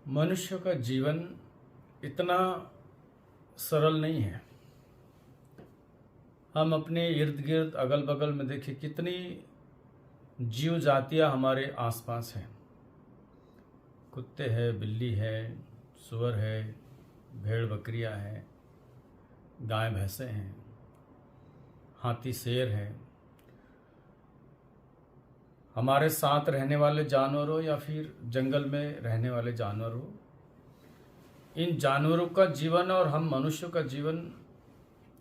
मनुष्य का जीवन इतना सरल नहीं है। हम अपने इर्द गिर्द अगल बगल में देखें कितनी जीव जातियाँ हमारे आसपास हैं। कुत्ते हैं, बिल्ली है, सूअर है, भेड़ बकरियाँ हैं, गाय भैंसे हैं, हाथी शेर है। हमारे साथ रहने वाले जानवर हो या फिर जंगल में रहने वाले जानवर हो, इन जानवरों का जीवन और हम मनुष्यों का जीवन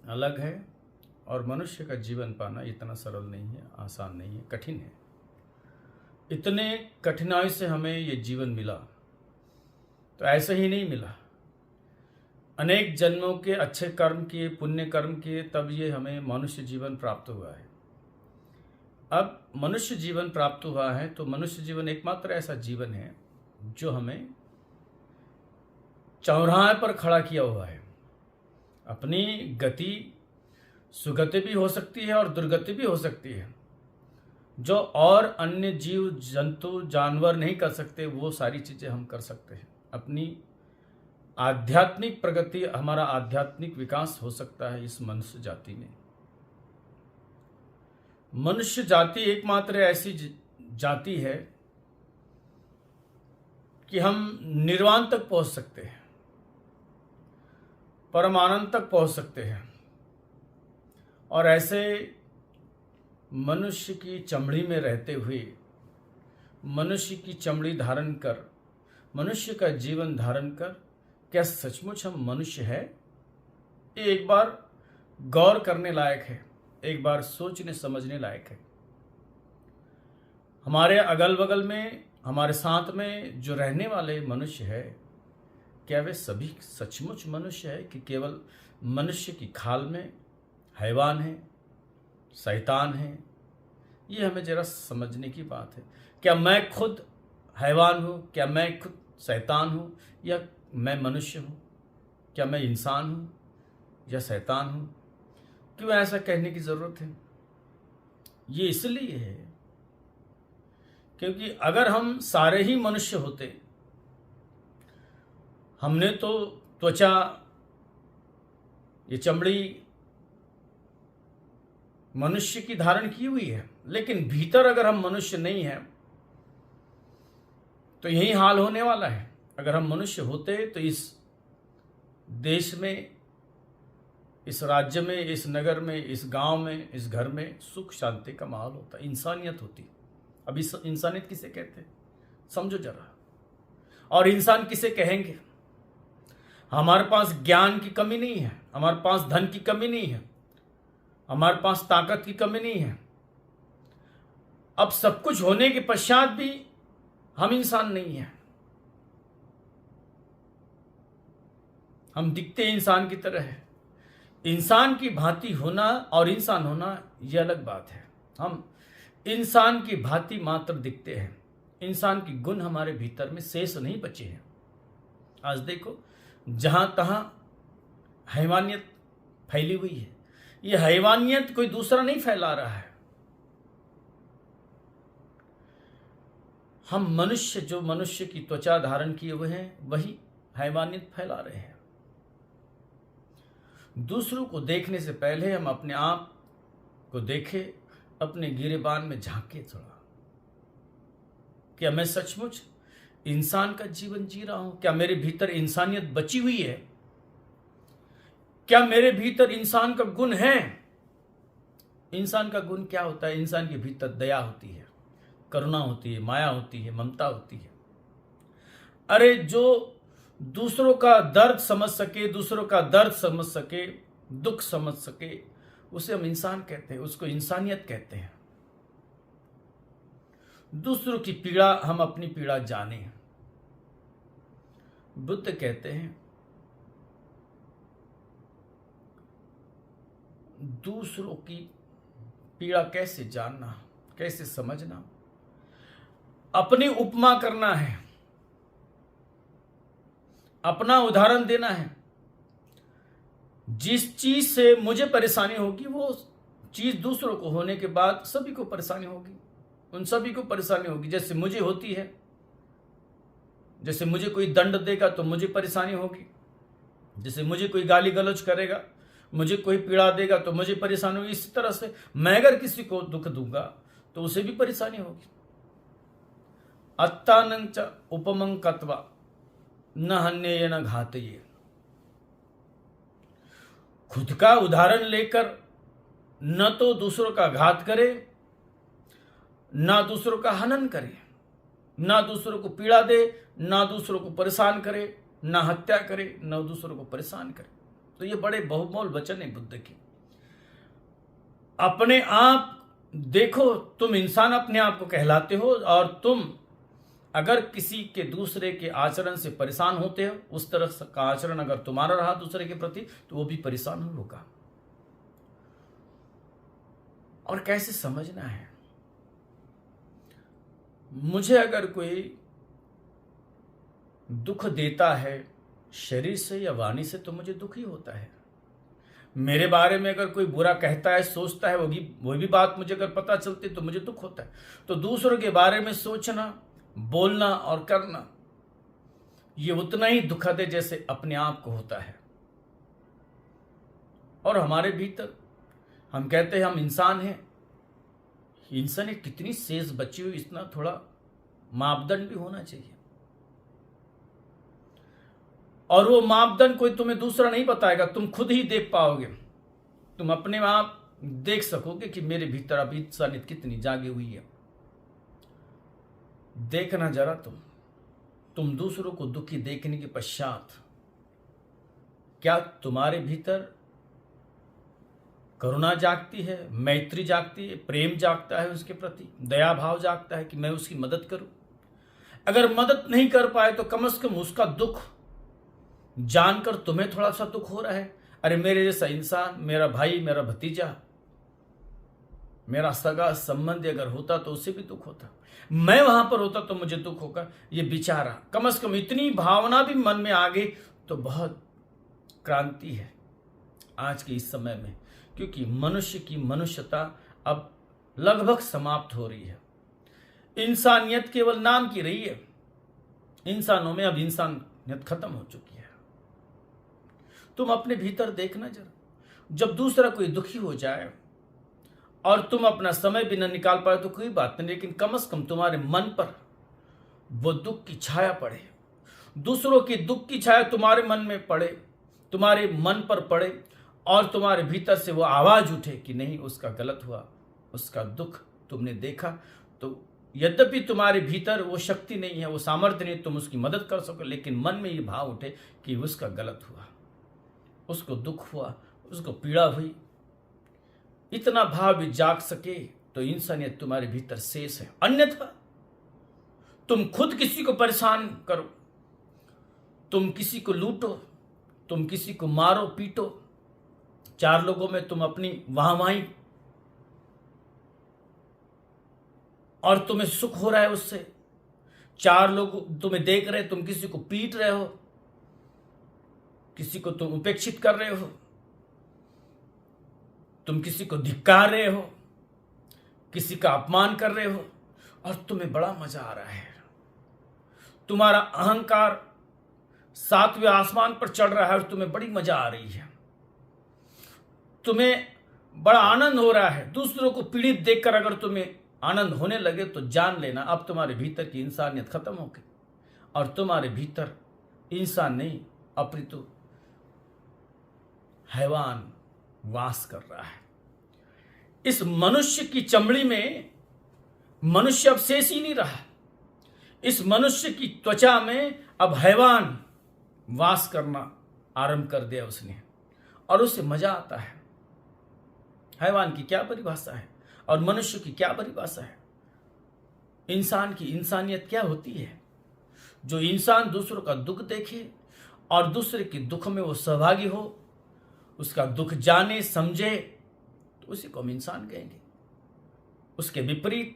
अलग है। और मनुष्य का जीवन पाना इतना सरल नहीं है, आसान नहीं है, कठिन है। इतने कठिनाई से हमें ये जीवन मिला तो ऐसे ही नहीं मिला। अनेक जन्मों के अच्छे कर्म किए, पुण्य कर्म किए, तब ये हमें मनुष्य जीवन प्राप्त हुआ है। अब मनुष्य जीवन प्राप्त हुआ है तो मनुष्य जीवन एकमात्र ऐसा जीवन है जो हमें चौराहे पर खड़ा किया हुआ है। अपनी गति सुगति भी हो सकती है और दुर्गति भी हो सकती है। जो और अन्य जीव जंतु जानवर नहीं कर सकते वो सारी चीज़ें हम कर सकते हैं। अपनी आध्यात्मिक प्रगति, हमारा आध्यात्मिक विकास हो सकता है इस मनुष्य जाति में। मनुष्य जाति एकमात्र ऐसी जाति है कि हम निर्वाण तक पहुंच सकते हैं, परमानंद तक पहुंच सकते हैं। और ऐसे मनुष्य की चमड़ी में रहते हुए, मनुष्य की चमड़ी धारण कर, मनुष्य का जीवन धारण कर, क्या सचमुच हम मनुष्य है? ये एक बार गौर करने लायक है, एक बार सोचने समझने लायक है। हमारे अगल बगल में, हमारे साथ में जो रहने वाले मनुष्य है, क्या वे सभी सचमुच मनुष्य है कि केवल मनुष्य की खाल में हैवान है, शैतान है? ये हमें जरा समझने की बात है। क्या मैं खुद हैवान हूँ? क्या मैं खुद शैतान हूँ? या मैं मनुष्य हूँ? क्या मैं इंसान हूँ या शैतान हूँ? क्यों ऐसा कहने की ज़रूरत है? ये इसलिए है क्योंकि अगर हम सारे ही मनुष्य होते, हमने तो त्वचा, ये चमड़ी मनुष्य की धारण की हुई है, लेकिन भीतर अगर हम मनुष्य नहीं हैं तो यही हाल होने वाला है। अगर हम मनुष्य होते तो इस देश में, इस राज्य में, इस नगर में, इस गांव में, इस घर में सुख शांति का माहौल होता, इंसानियत होती। अब इस इंसानियत किसे कहते हैं समझो जरा। और इंसान किसे कहेंगे? हमारे पास ज्ञान की कमी नहीं है, हमारे पास धन की कमी नहीं है, हमारे पास ताकत की कमी नहीं है। अब सब कुछ होने के पश्चात भी हम इंसान नहीं हैं। हम दिखते इंसान की तरह है। इंसान की भांति होना और इंसान होना यह अलग बात है। हम इंसान की भांति मात्र दिखते हैं। इंसान की गुण हमारे भीतर में शेष नहीं बचे हैं। आज देखो, जहां तहां हैवानियत फैली हुई है। यह हैवानियत कोई दूसरा नहीं फैला रहा है। हम मनुष्य, जो मनुष्य की त्वचा धारण किए हुए हैं, वही हैवानियत फैला रहे हैं। दूसरों को देखने से पहले हम अपने आप को देखें, अपने गिरेबान में झांके थोड़ा। क्या मैं सचमुच इंसान का जीवन जी रहा हूं? क्या मेरे भीतर इंसानियत बची हुई है? क्या मेरे भीतर इंसान का गुण है? इंसान का गुण क्या होता है? इंसान के भीतर दया होती है, करुणा होती है, माया होती है, ममता होती है। अरे जो दूसरों का दर्द समझ सके, दूसरों का दर्द समझ सके, दुख समझ सके, उसे हम इंसान कहते हैं, उसको इंसानियत कहते हैं। दूसरों की पीड़ा हम अपनी पीड़ा जाने। बुद्ध कहते हैं दूसरों की पीड़ा कैसे जानना, कैसे समझना? अपनी उपमा करना है, अपना उदाहरण देना है। जिस चीज से मुझे परेशानी होगी वो चीज दूसरों को होने के बाद सभी को परेशानी होगी, उन सभी को परेशानी होगी जैसे मुझे होती है। जैसे मुझे कोई दंड देगा तो मुझे परेशानी होगी, जैसे मुझे कोई गाली गलौज करेगा, मुझे कोई पीड़ा देगा तो मुझे परेशानी होगी। इसी तरह से मैं अगर किसी को दुख दूंगा तो उसे भी परेशानी होगी। अत्तानं च उपमं कत्वा न हन्येय न घातयेय। खुद का उदाहरण लेकर न तो दूसरों का घात करे, ना दूसरों का हनन करे, ना दूसरों को पीड़ा दे, ना दूसरों को परेशान करे, ना हत्या करे, ना दूसरों को परेशान करे। तो ये बड़े बहुमोल वचन है बुद्ध के। अपने आप देखो, तुम इंसान अपने आप को कहलाते हो, और तुम अगर किसी के दूसरे के आचरण से परेशान होते हो, उस तरह का आचरण अगर तुम्हारा रहा दूसरे के प्रति, तो वो भी परेशान होगा। और कैसे समझना है, मुझे अगर कोई दुख देता है शरीर से या वाणी से तो मुझे दुख ही होता है। मेरे बारे में अगर कोई बुरा कहता है, सोचता है, वो भी बात मुझे अगर पता चलती तो मुझे दुख होता है। तो दूसरों के बारे में सोचना, बोलना और करना ये उतना ही दुखद है जैसे अपने आप को होता है। और हमारे भीतर हम कहते हैं हम इंसान हैं, इंसान एक कितनी शेष बची हुई, इतना थोड़ा मापदंड भी होना चाहिए। और वो मापदंड कोई तुम्हें दूसरा नहीं बताएगा, तुम खुद ही देख पाओगे। तुम अपने आप देख सकोगे कि मेरे भीतर अभी इंसानियत कितनी जागी हुई है। देखना जरा तुम दूसरों को दुखी देखने के पश्चात क्या तुम्हारे भीतर करुणा जागती है, मैत्री जागती है, प्रेम जागता है, उसके प्रति दया भाव जागता है कि मैं उसकी मदद करूं। अगर मदद नहीं कर पाए तो कम से कम उसका दुख जानकर तुम्हें थोड़ा सा दुख हो रहा है, अरे मेरे जैसा इंसान, मेरा भाई, मेरा भतीजा, मेरा सगा संबंधी अगर होता तो उसे भी दुख होता, मैं वहां पर होता तो मुझे दुख होगा। ये बेचारा, कम से कम इतनी भावना भी मन में आ गई तो बहुत क्रांति है आज के इस समय में, क्योंकि मनुष्य की मनुष्यता अब लगभग समाप्त हो रही है। इंसानियत केवल नाम की रही है, इंसानों में अब इंसानियत खत्म हो चुकी है। तुम अपने भीतर देखना जरा, जब दूसरा कोई दुखी हो जाए और तुम अपना समय भी न निकाल पाए तो कोई बात नहीं, लेकिन कम से कम तुम्हारे मन पर वो दुख की छाया पड़े, दूसरों की दुख की छाया तुम्हारे मन में पड़े, तुम्हारे मन पर पड़े, और तुम्हारे भीतर से वो आवाज उठे कि नहीं, उसका गलत हुआ, उसका दुख तुमने देखा, तो यद्यपि तुम्हारे भीतर वो शक्ति नहीं है, वो सामर्थ्य नहीं, तुम उसकी मदद कर सको, लेकिन मन में ये भाव उठे कि उसका गलत हुआ, उसको दुख हुआ, उसको पीड़ा हुई, इतना भाव भी जाग सके तो इंसानियत तुम्हारे भीतर शेष है। अन्यथा तुम खुद किसी को परेशान करो, तुम किसी को लूटो, तुम किसी को मारो पीटो, चार लोगों में तुम अपनी वाहवाही, और तुम्हें सुख हो रहा है उससे, चार लोग तुम्हें देख रहे, तुम किसी को पीट रहे हो, किसी को तुम उपेक्षित कर रहे हो, तुम किसी को धिक्कार रहे हो, किसी का अपमान कर रहे हो, और तुम्हें बड़ा मजा आ रहा है। तुम्हारा अहंकार सातवें आसमान पर चढ़ रहा है और तुम्हें बड़ी मजा आ रही है, तुम्हें बड़ा आनंद हो रहा है। दूसरों को पीड़ित देखकर अगर तुम्हें आनंद होने लगे तो जान लेना अब तुम्हारे भीतर की इंसानियत खत्म हो गई, और तुम्हारे भीतर इंसान नहीं अपितु हैवान वास कर रहा है। इस मनुष्य की चमड़ी में मनुष्य अब शेष ही नहीं रहा, इस मनुष्य की त्वचा में अब हैवान वास करना आरंभ कर दिया उसने, और उसे मजा आता है। हैवान की क्या परिभाषा है और मनुष्य की क्या परिभाषा है? इंसान की इंसानियत क्या होती है? जो इंसान दूसरों का दुख देखे और दूसरे के दुख में वो सहभागी हो, उसका दुख जाने समझे, तो उसी को हम इंसान कहेंगे। उसके विपरीत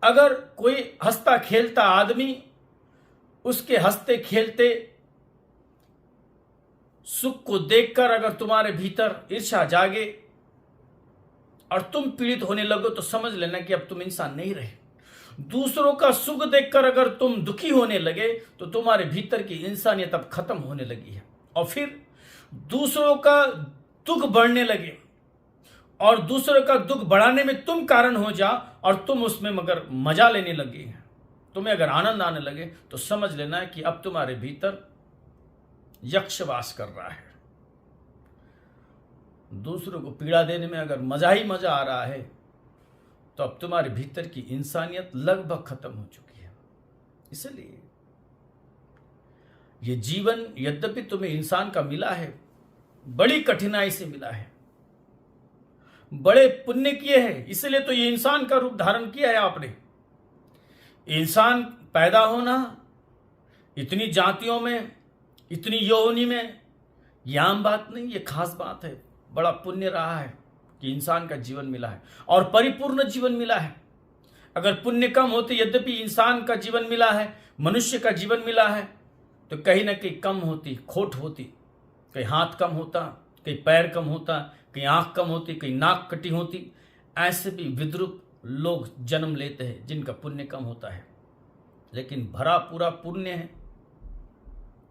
अगर कोई हंसता खेलता आदमी उसके हंसते खेलते सुख को देखकर अगर तुम्हारे भीतर ईर्ष्या जागे और तुम पीड़ित होने लगो तो समझ लेना कि अब तुम इंसान नहीं रहे। दूसरों का सुख देखकर अगर तुम दुखी होने लगे तो तुम्हारे भीतर की इंसानियत अब खत्म होने लगी है। और फिर दूसरों का दुख बढ़ने लगे और दूसरों का दुख बढ़ाने में तुम कारण हो जाओ और तुम उसमें मगर मजा लेने लगे, तुम्हें अगर आनंद आने लगे, तो समझ लेना है कि अब तुम्हारे भीतर यक्ष वास कर रहा है। दूसरों को पीड़ा देने में अगर मजा ही मजा आ रहा है तो अब तुम्हारे भीतर की इंसानियत लगभग खत्म हो चुकी है। इसलिए ये जीवन यद्यपि तुम्हें इंसान का मिला है, बड़ी कठिनाई से मिला है, बड़े पुण्य किए हैं, इसलिए तो ये इंसान का रूप धारण किया है आपने। इंसान पैदा होना इतनी जातियों में, इतनी योनि में, यह आम बात नहीं, ये खास बात है। बड़ा पुण्य रहा है कि इंसान का जीवन मिला है और परिपूर्ण जीवन मिला है। अगर पुण्य कम होते, यद्यपि इंसान का जीवन मिला है, मनुष्य का जीवन मिला है, तो कहीं ना कहीं कम होती, खोट होती। कहीं हाथ कम होता, कहीं पैर कम होता, कहीं आंख कम होती, कहीं नाक कटी होती। ऐसे भी विद्रूप लोग जन्म लेते हैं जिनका पुण्य कम होता है, लेकिन भरा पूरा पुण्य है,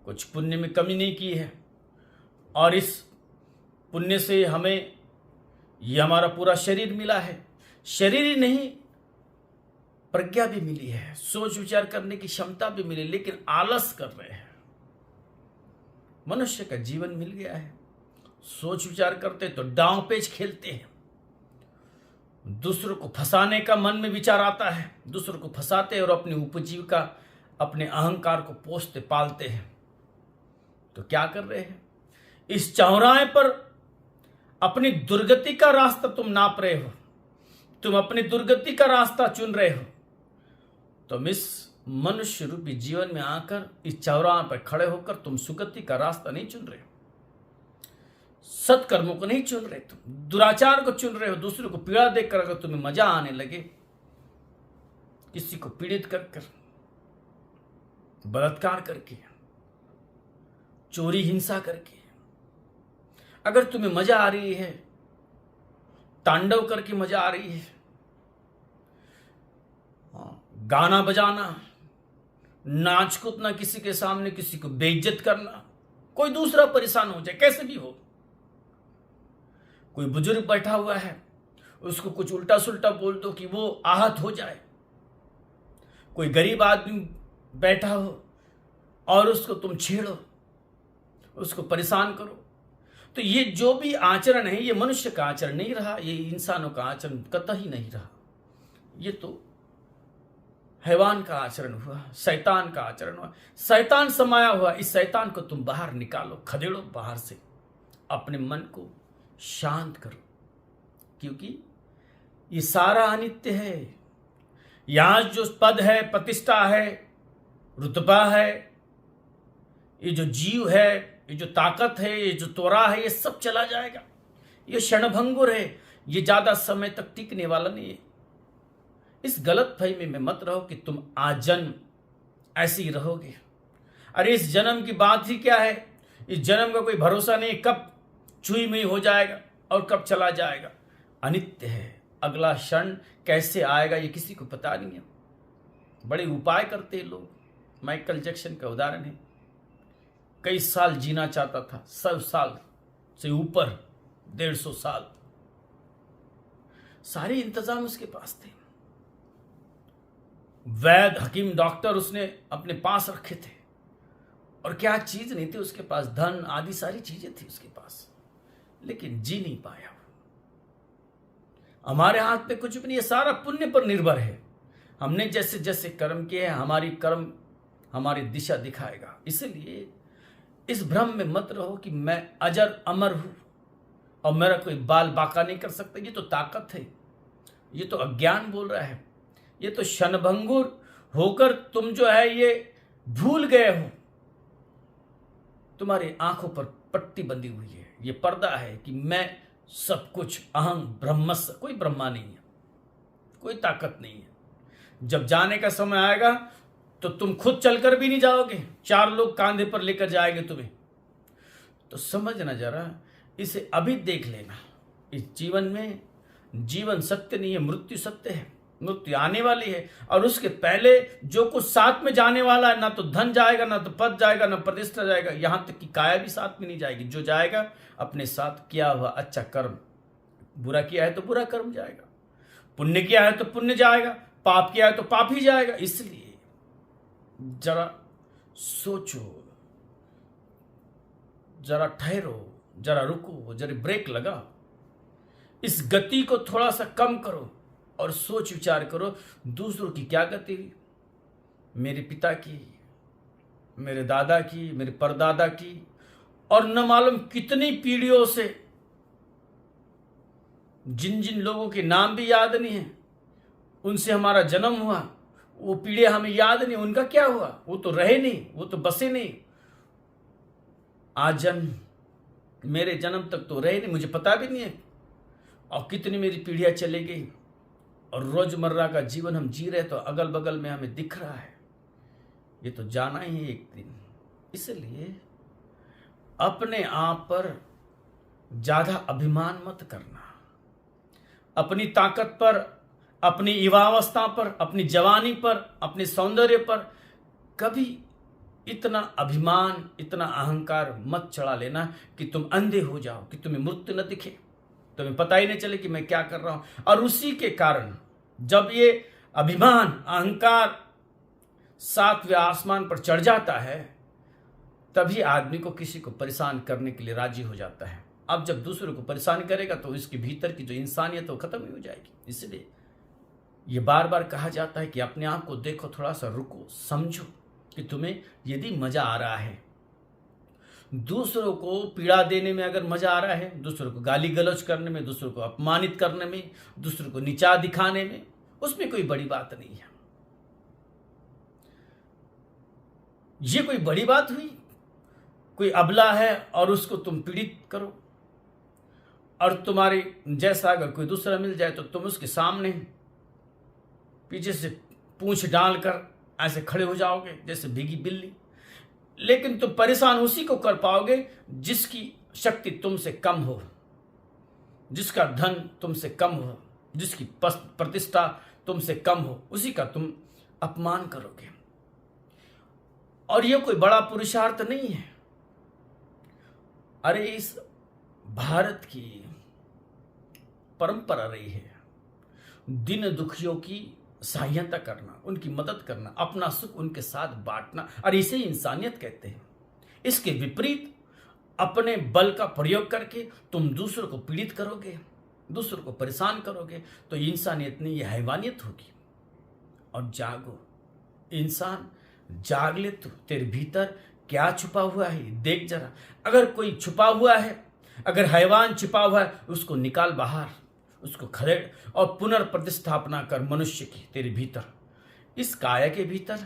कुछ पुण्य में कमी नहीं की है। और इस पुण्य से हमें ये हमारा पूरा शरीर मिला है। शरीर ही नहीं, प्रज्ञा भी मिली है, सोच विचार करने की क्षमता भी मिली, लेकिन आलस कर रहे हैं। मनुष्य का जीवन मिल गया है, सोच विचार करते तो दांव पेच खेलते हैं, दूसरों को फंसाने का मन में विचार आता है, दूसरों को फंसाते हैं और अपनी उपजीविका, अपने अहंकार को पोषते पालते हैं। तो क्या कर रहे हैं? इस चौराहे पर अपनी दुर्गति का रास्ता तुम नाप रहे हो, तुम अपनी दुर्गति का रास्ता चुन रहे हो। तुम इस मनुष्य रूपी जीवन में आकर इस चौराहे पर खड़े होकर तुम सुगति का रास्ता नहीं चुन रहे हो, सत्कर्मों को नहीं चुन रहे, तुम दुराचार को चुन रहे हो। दूसरों को पीड़ा देकर अगर तुम्हें मजा आने लगे, किसी को पीड़ित कर कर, बलात्कार करके, चोरी हिंसा करके अगर तुम्हें मजा आ रही है, तांडव करके मजा आ रही है, गाना बजाना, नाच कूदना, किसी के सामने किसी को बेइज्जत करना, कोई दूसरा परेशान हो जाए, कैसे भी हो, कोई बुजुर्ग बैठा हुआ है उसको कुछ उल्टा सुल्टा बोल दो कि वो आहत हो जाए, कोई गरीब आदमी बैठा हो और उसको तुम छेड़ो, उसको परेशान करो, तो ये जो भी आचरण है, ये मनुष्य का आचरण नहीं रहा, ये इंसानों का आचरण कतई नहीं रहा। ये तो हैवान का आचरण हुआ, शैतान का आचरण हुआ, शैतान समाया हुआ। इस शैतान को तुम बाहर निकालो, खदेड़ो बाहर से, अपने मन को शांत करो, क्योंकि ये सारा अनित्य है। यहां जो पद है, प्रतिष्ठा है, रुतबा है, ये जो जीव है, ये जो ताकत है, ये जो त्वरा है, ये सब चला जाएगा। ये क्षणभंगुर है, ये ज्यादा समय तक टिकने वाला नहीं है। इस गलत फहमी में मत रहो कि तुम आजन्म ऐसे ही रहोगे। अरे इस जन्म की बात ही क्या है, इस जन्म का कोई भरोसा नहीं, कब छुई मुई हो जाएगा और कब चला जाएगा। अनित्य है, अगला क्षण कैसे आएगा ये किसी को पता नहीं है। बड़े उपाय करते हैं लोग। माइकल जैक्सन का उदाहरण है, कई साल जीना चाहता था, 100 साल से ऊपर, 150 साल, सारे इंतजाम उसके पास थे। वैद्य, हकीम, डॉक्टर उसने अपने पास रखे थे, और क्या चीज नहीं थी उसके पास, धन आदि सारी चीजें थी उसके पास, लेकिन जी नहीं पाया। हमारे हाथ में कुछ भी नहीं है, सारा पुण्य पर निर्भर है। हमने जैसे जैसे कर्म किए हैं, हमारी कर्म हमारी दिशा दिखाएगा। इसलिए इस भ्रम में मत रहो कि मैं अजर अमर हूं और मेरा कोई बाल बाका नहीं कर सकता। ये तो ताकत है, ये तो अज्ञान बोल रहा है, ये तो क्षणभंगुर होकर तुम जो है ये भूल गए हो। तुम्हारी आंखों पर पट्टी बंधी हुई है, ये पर्दा है कि मैं सब कुछ, अहं ब्रह्मस्व। कोई ब्रह्मा नहीं है, कोई ताकत नहीं है। जब जाने का समय आएगा तो तुम खुद चलकर भी नहीं जाओगे, 4 लोग कांधे पर लेकर जाएंगे तुम्हें। तो समझना जरा, इसे अभी देख लेना। इस जीवन में जीवन सत्य नहीं है, मृत्यु सत्य है। मृत्यु आने वाली है, और उसके पहले जो कुछ साथ में जाने वाला है, ना तो धन जाएगा, ना तो पद जाएगा, ना प्रतिष्ठा जाएगा, यहां तक कि काया भी साथ में नहीं जाएगी। जो जाएगा अपने साथ किया हुआ अच्छा कर्म। बुरा किया है तो बुरा कर्म जाएगा, पुण्य किया है तो पुण्य जाएगा, पाप किया है तो पाप ही जाएगा। इसलिए जरा सोचो, जरा ठहरो, जरा रुको, जरा ब्रेक लगाओ, इस गति को थोड़ा सा कम करो और सोच विचार करो दूसरों की क्या गति हुई। मेरे पिता की, मेरे दादा की, मेरे परदादा की, और न मालूम कितनी पीढ़ियों से जिन जिन लोगों के नाम भी याद नहीं है, उनसे हमारा जन्म हुआ, वो पीढ़ियां हमें याद नहीं, उनका क्या हुआ? वो तो रहे नहीं, वो तो बसे नहीं। आज जन्म, मेरे जन्म तक तो रहे नहीं, मुझे पता भी नहीं है, और कितनी मेरी पीढ़ियां चली गई, और रोजमर्रा का जीवन हम जी रहे तो अगल बगल में हमें दिख रहा है। ये तो जाना ही है एक दिन। इसलिए अपने आप पर ज्यादा अभिमान मत करना। अपनी ताकत पर, अपनी युवावस्था पर, अपनी जवानी पर, अपने सौंदर्य पर कभी इतना अभिमान, इतना अहंकार मत चढ़ा लेना कि तुम अंधे हो जाओ, कि तुम्हें मृत्यु न दिखे, तुम्हें पता ही नहीं चले कि मैं क्या कर रहा हूं। और उसी के कारण जब ये अभिमान, अहंकार सातवें आसमान पर चढ़ जाता है, तभी आदमी को किसी को परेशान करने के लिए राजी हो जाता है। अब जब दूसरों को परेशान करेगा तो इसके भीतर की जो इंसानियत वो खत्म ही हो जाएगी। इसलिए ये बार बार कहा जाता है कि अपने आप को देखो, थोड़ा सा रुको, समझो कि तुम्हें यदि मजा आ रहा है, दूसरों को पीड़ा देने में अगर मजा आ रहा है, दूसरों को गाली गलौज करने में, दूसरों को अपमानित करने में, दूसरों को नीचा दिखाने में, उसमें कोई बड़ी बात नहीं है। ये कोई बड़ी बात हुई? कोई अबला है और उसको तुम पीड़ित करो, और तुम्हारे जैसा अगर कोई दूसरा मिल जाए तो तुम उसके सामने पीछे से पूंछ डालकर ऐसे खड़े हो जाओगे जैसे भीगी बिल्ली। लेकिन तुम परेशान उसी को कर पाओगे जिसकी शक्ति तुमसे कम हो, जिसका धन तुमसे कम हो, जिसकी प्रतिष्ठा तुमसे कम हो, उसी का तुम अपमान करोगे। और यह कोई बड़ा पुरुषार्थ नहीं है। अरे इस भारत की परंपरा रही है दिन दुखियों की सहायता करना, उनकी मदद करना, अपना सुख उनके साथ बांटना, और इसे इंसानियत कहते हैं। इसके विपरीत अपने बल का प्रयोग करके तुम दूसरों को पीड़ित करोगे, दूसरों को परेशान करोगे, तो इंसानियत नहीं, यह हैवानियत होगी। और जागो, इंसान जाग ले, तो तेरे भीतर क्या छुपा हुआ है देख जरा। अगर कोई छुपा हुआ है, अगर हैवान छुपा हुआ है, उसको निकाल बाहर, उसको खदेड़ और पुनर्प्रतिस्थापना कर मनुष्य की तेरे भीतर, इस काया के भीतर,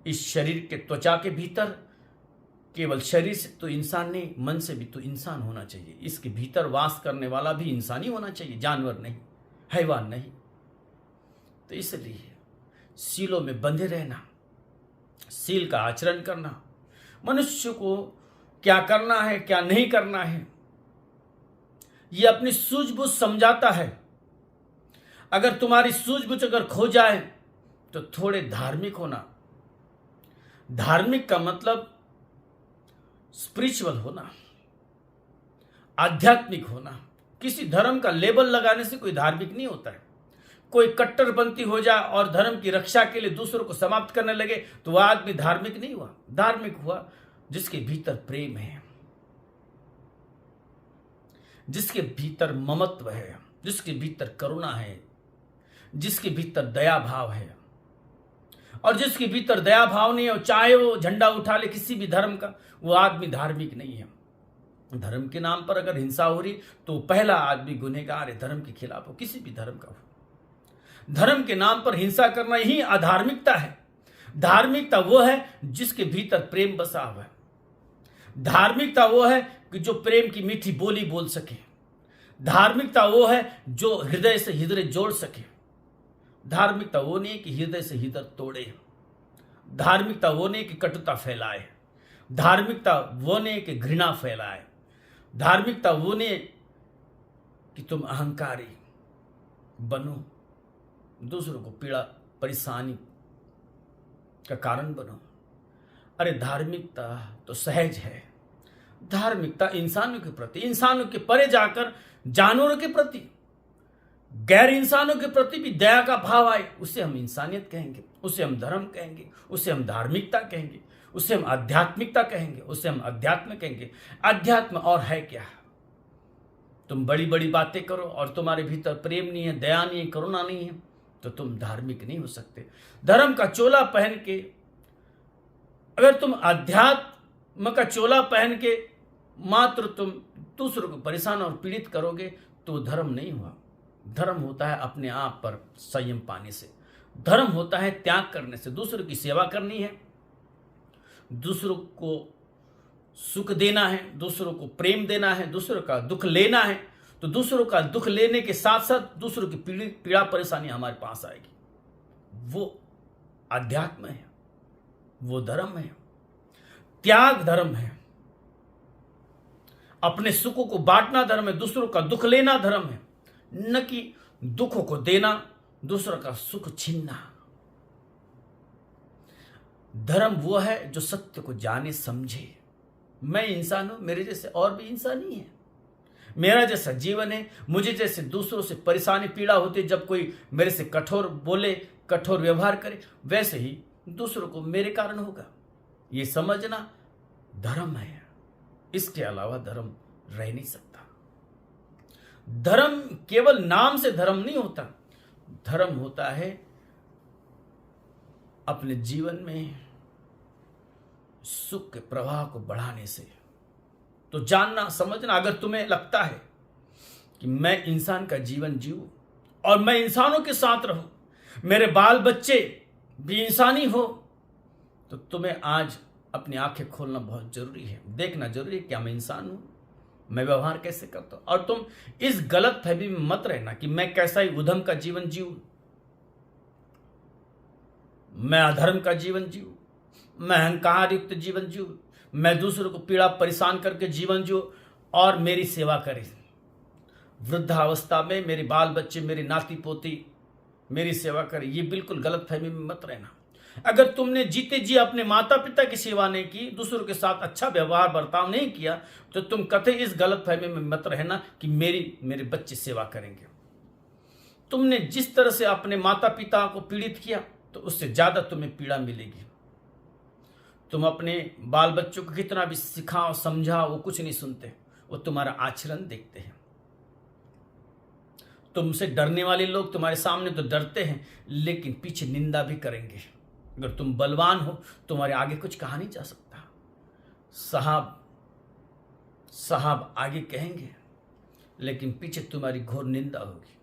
इस शरीर के त्वचा के भीतर। केवल शरीर से तो इंसान नहीं, मन से भी तो इंसान होना चाहिए। इसके भीतर वास करने वाला भी इंसान ही होना चाहिए, जानवर नहीं, हैवान नहीं। तो इसलिए सीलों में बंधे रहना, सील का आचरण करना, मनुष्य को क्या करना है क्या नहीं करना है ये अपनी सूझबूझ समझाता है। अगर तुम्हारी सूझबूझ अगर खो जाए तो थोड़े धार्मिक होना। धार्मिक का मतलब स्पिरिचुअल होना, आध्यात्मिक होना। किसी धर्म का लेबल लगाने से कोई धार्मिक नहीं होता है। कोई कट्टरपंथी हो जाए और धर्म की रक्षा के लिए दूसरों को समाप्त करने लगे तो वह आदमी धार्मिक नहीं हुआ। धार्मिक हुआ जिसके भीतर प्रेम है, जिसके भीतर ममत्व है, जिसके भीतर करुणा है, जिसके भीतर दया भाव है। और जिसके भीतर दया भाव नहीं है, चाहे वो झंडा उठा ले किसी भी धर्म का, वो आदमी धार्मिक नहीं है। धर्म के नाम पर अगर हिंसा हो रही तो पहला आदमी गुनहगार है, धर्म के खिलाफ हो, किसी भी धर्म का हो। धर्म के नाम पर हिंसा करना ही अधार्मिकता है। धार्मिकता वो है जिसके भीतर प्रेम बसा हुआ है। धार्मिकता वो है कि जो प्रेम की मीठी बोली बोल सके। धार्मिकता वो है जो हृदय से हृदय जोड़ सके। धार्मिकता वो नहीं कि हृदय से हृदय तोड़े। धार्मिकता वो नहीं कि कटुता फैलाए। धार्मिकता वो नहीं कि घृणा फैलाए। धार्मिकता वो नहीं कि तुम अहंकारी बनो। दूसरों को पीड़ा परेशानी का कारण बनो। अरे धार्मिकता तो सहज है, धार्मिकता इंसानों के प्रति, इंसानों के परे जाकर जानवरों के प्रति, गैर इंसानों के प्रति भी दया का भाव आए, उसे हम इंसानियत कहेंगे, उसे हम धर्म कहेंगे, उसे हम धार्मिकता कहेंगे, उसे हम आध्यात्मिकता कहेंगे, उसे हम अध्यात्म कहेंगे। अध्यात्म और है क्या? तुम बड़ी बड़ी बातें करो और तुम्हारे भीतर प्रेम नहीं है, दया नहीं है, करुणा नहीं है, तो तुम धार्मिक नहीं हो सकते। धर्म का चोला पहन के, अगर तुम अध्यात्म का चोला पहन के मात्र तुम दूसरों को परेशान और पीड़ित करोगे तो धर्म नहीं हुआ। धर्म होता है अपने आप पर संयम पाने से, धर्म होता है त्याग करने से। दूसरों की सेवा करनी है, दूसरों को सुख देना है, दूसरों को प्रेम देना है, दूसरों का दुख लेना है, तो दूसरों का दुख लेने के साथ साथ दूसरों की पीड़ा परेशानी हमारे पास आएगी। वो अध्यात्म है, वो धर्म है, त्याग धर्म है। अपने सुखों को बांटना धर्म है, दूसरों का दुख लेना धर्म है, न कि दुखों को देना, दूसरों का सुख छीनना। धर्म वो है जो सत्य को जाने समझे। मैं इंसान हूं, मेरे जैसे और भी इंसान ही है, मेरा जैसा जीवन है, मुझे जैसे दूसरों से परेशानी पीड़ा होती है, जब कोई मेरे से कठोर बोले, कठोर व्यवहार करे, वैसे ही दूसरों को मेरे कारण होगा। ये समझना धर्म है, इसके अलावा धर्म रह नहीं सकता। धर्म केवल नाम से धर्म नहीं होता, धर्म होता है अपने जीवन में सुख के प्रवाह को बढ़ाने से। तो जानना समझना, अगर तुम्हें लगता है कि मैं इंसान का जीवन जीऊं और मैं इंसानों के साथ रहूं, मेरे बाल बच्चे भी इंसानी हो, तो तुम्हें आज अपनी आंखें खोलना बहुत जरूरी है, देखना जरूरी है क्या मैं इंसान हूं, मैं व्यवहार कैसे करता हूं। और तुम इस गलत फहमी में मत रहना कि मैं कैसा ही उधम का जीवन जीऊं, मैं अधर्म का जीवन जीऊं, मैं अहंकार युक्त जीवन जीऊं, मैं दूसरों को पीड़ा परेशान करके जीवन जीऊं और मेरी सेवा करें। वृद्धावस्था में मेरे बाल बच्चे, मेरी नाती पोती मेरी सेवा करें, ये बिल्कुल गलत फहमी में मत रहना। अगर तुमने जीते जी अपने माता पिता की सेवा नहीं की, दूसरों के साथ अच्छा व्यवहार बर्ताव नहीं किया, तो तुम कतई इस गलत फहमी में मत रहना कि मेरे बच्चे सेवा करेंगे। तुमने जिस तरह से अपने माता पिता को पीड़ित किया, तो उससे ज्यादा तुम्हें पीड़ा मिलेगी। तुम अपने बाल बच्चों को कितना भी सिखाओ समझाओ, वो कुछ नहीं सुनते, वो तुम्हारा आचरण देखते हैं। तुमसे डरने वाले लोग तुम्हारे सामने तो डरते हैं, लेकिन पीछे निंदा भी करेंगे। अगर तुम बलवान हो, तुम्हारे आगे कुछ कहा नहीं जा सकता। साहब आगे कहेंगे, लेकिन पीछे तुम्हारी घोर निंदा होगी।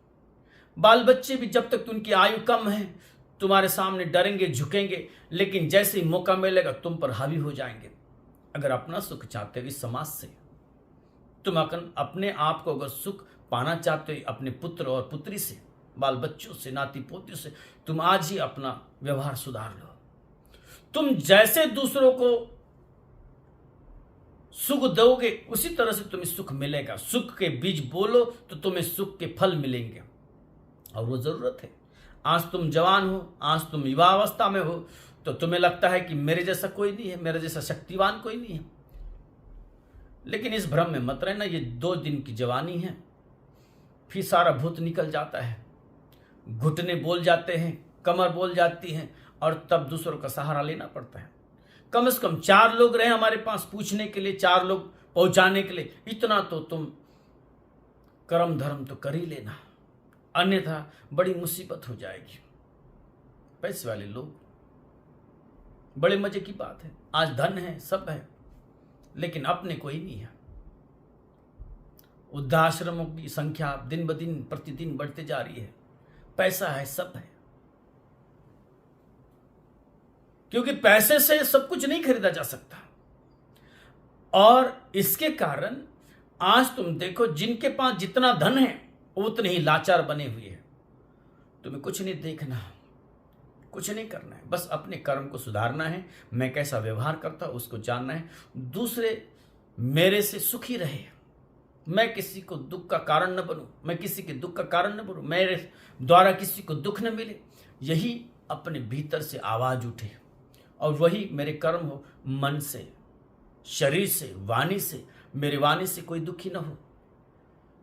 बाल बच्चे भी जब तक उनकी आयु कम है, तुम्हारे सामने डरेंगे, झुकेंगे, लेकिन जैसे ही मौका मिलेगा तुम पर हावी हो जाएंगे। अगर अपना सुख चाहते हो इस समाज से, तुम अपने आप को अगर सुख पाना चाहते हो अपने पुत्र और पुत्री से, बाल बच्चों से, नाती पोतियों से, तुम आज ही अपना व्यवहार सुधार लो। तुम जैसे दूसरों को सुख दोगे, उसी तरह से तुम्हें सुख मिलेगा। सुख के बीज बोलो तो तुम्हें सुख के फल मिलेंगे, और वो जरूरत है। आज तुम जवान हो, आज तुम युवा अवस्था में हो, तो तुम्हें लगता है कि मेरे जैसा कोई नहीं है, मेरे जैसा शक्तिवान कोई नहीं है। लेकिन इस भ्रम में मत रहना, ये 2 दिन की जवानी है, फिर सारा भूत निकल जाता है। घुटने बोल जाते हैं, कमर बोल जाती है, और तब दूसरों का सहारा लेना पड़ता है। कम से कम 4 लोग रहे हमारे पास पूछने के लिए, 4 लोग पहुंचाने के लिए, इतना तो तुम कर्म धर्म तो कर ही लेना, अन्यथा बड़ी मुसीबत हो जाएगी। पैसे वाले लोग, बड़े मजे की बात है, आज धन है, सब है, लेकिन अपने कोई नहीं है। वृद्धाश्रमों की संख्या दिन ब दिन प्रतिदिन बढ़ते जा रही है। पैसा है, सब है, क्योंकि पैसे से सब कुछ नहीं खरीदा जा सकता। और इसके कारण आज तुम देखो, जिनके पास जितना धन है उतने ही लाचार बने हुए हैं। तुम्हें कुछ नहीं देखना, कुछ नहीं करना है, बस अपने कर्म को सुधारना है। मैं कैसा व्यवहार करता हूं उसको जानना है, दूसरे मेरे से सुखी रहे, मैं किसी को दुख का कारण न बनूं, मैं किसी के दुख का कारण न बनूं, मेरे द्वारा किसी को दुख न मिले। यही अपने भीतर से आवाज उठे और वही मेरे कर्म हो। मन से, शरीर से, वाणी से, मेरी वाणी से कोई दुखी न हो,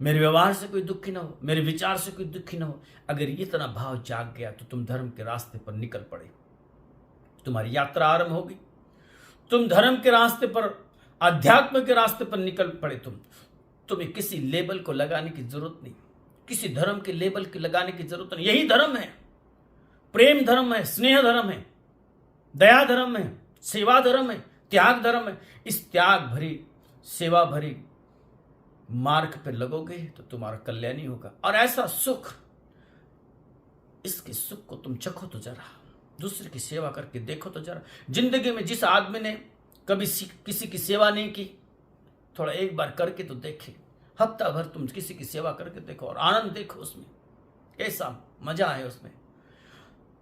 मेरे व्यवहार से कोई दुखी न हो, मेरे विचार से कोई दुखी न हो। अगर ये इतना भाव जाग गया तो तुम धर्म के रास्ते पर निकल पड़े, तुम्हारी यात्रा आरंभ होगी। तुम धर्म के रास्ते पर, अध्यात्म के रास्ते पर निकल पड़े। तुम्हें किसी लेबल को लगाने की जरूरत नहीं, किसी धर्म के लेबल के लगाने की जरूरत नहीं। यही धर्म है, प्रेम धर्म है, स्नेह धर्म है, दया धर्म है, सेवा धर्म है, त्याग धर्म है। इस त्याग भरी, सेवा भरी मार्ग पे लगोगे तो तुम्हारा कल्याण ही होगा। और ऐसा सुख, इसके सुख को तुम चखो तो जरा, दूसरे की सेवा करके देखो तो जरा। जिंदगी में जिस आदमी ने कभी किसी की सेवा नहीं की, थोड़ा एक बार करके तो देखे। हफ्ता भर तुम किसी की सेवा करके देखो और आनंद देखो उसमें, कैसा मजा है उसमें।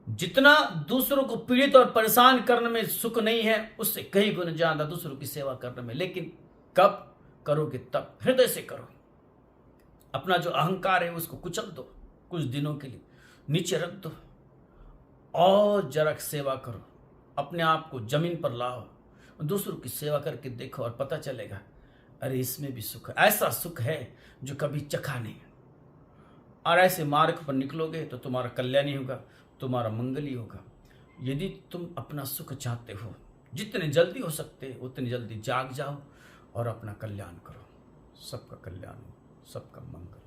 जितना दूसरों को पीड़ित और परेशान करने में सुख नहीं है, उससे कई गुना ज्यादा दूसरों की सेवा करने में। लेकिन कब करोगे? तब हृदय से करो। अपना जो अहंकार है उसको कुचल दो, कुछ दिनों के लिए नीचे रख दो और जरा सेवा करो। अपने आप को जमीन पर लाओ, दूसरों की सेवा करके देखो और पता चलेगा, अरे इसमें भी सुख है। ऐसा सुख है जो कभी चखा नहीं। और ऐसे मार्ग पर निकलोगे तो तुम्हारा कल्याण ही होगा, तुम्हारा मंगल ही होगा। यदि तुम अपना सुख चाहते हो, जितने जल्दी हो सकते उतनी जल्दी जाग जाओ और अपना कल्याण करो। सबका कल्याण हो, सबका मंगल।